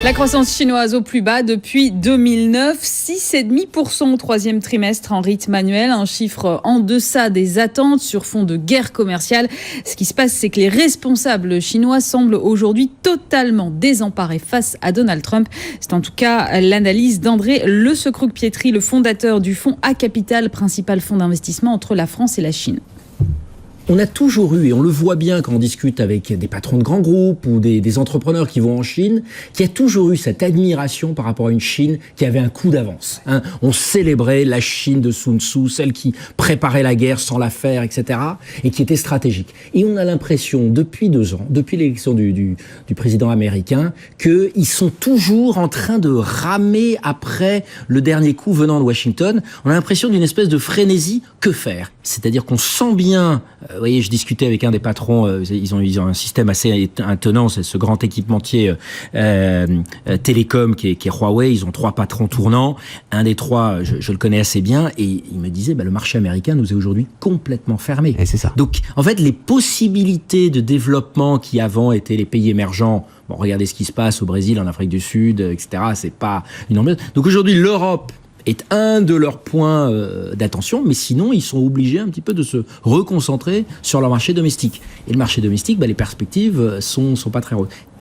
La croissance chinoise au plus bas depuis 2009, 6,5% au troisième trimestre en rythme annuel, un chiffre en deçà des attentes sur fond de guerre commerciale. Ce qui se passe, c'est que les responsables chinois semblent aujourd'hui totalement désemparés face à Donald Trump. C'est en tout cas l'analyse d'André Le Secrouc-Pietri, le fondateur du fonds A Capital, principal fonds d'investissement entre la France et la Chine. On a toujours eu, et on le voit bien quand on discute avec des patrons de grands groupes ou des entrepreneurs qui vont en Chine, qu'il y a toujours eu cette admiration par rapport à une Chine qui avait un coup d'avance. On célébrait la Chine de Sun Tzu, celle qui préparait la guerre sans la faire, etc., et qui était stratégique. Et on a l'impression, depuis 2 ans, depuis l'élection du président américain, qu'ils sont toujours en train de ramer après le dernier coup venant de Washington. On a l'impression d'une espèce de frénésie. Que faire ? C'est-à-dire qu'on sent bien... Vous voyez, je discutais avec un des patrons, ils ont un système assez étonnant, c'est ce grand équipementier télécom qui est Huawei. Ils ont 3 patrons tournants. Un des 3, je le connais assez bien, et il me disait, le marché américain nous est aujourd'hui complètement fermé. Et c'est ça. Donc, en fait, les possibilités de développement qui avant étaient les pays émergents, regardez ce qui se passe au Brésil, en Afrique du Sud, etc., c'est pas une ambiance. Donc aujourd'hui, l'Europe est un de leurs points d'attention, mais sinon, ils sont obligés un petit peu de se reconcentrer sur leur marché domestique. Et le marché domestique, les perspectives sont pas très roses.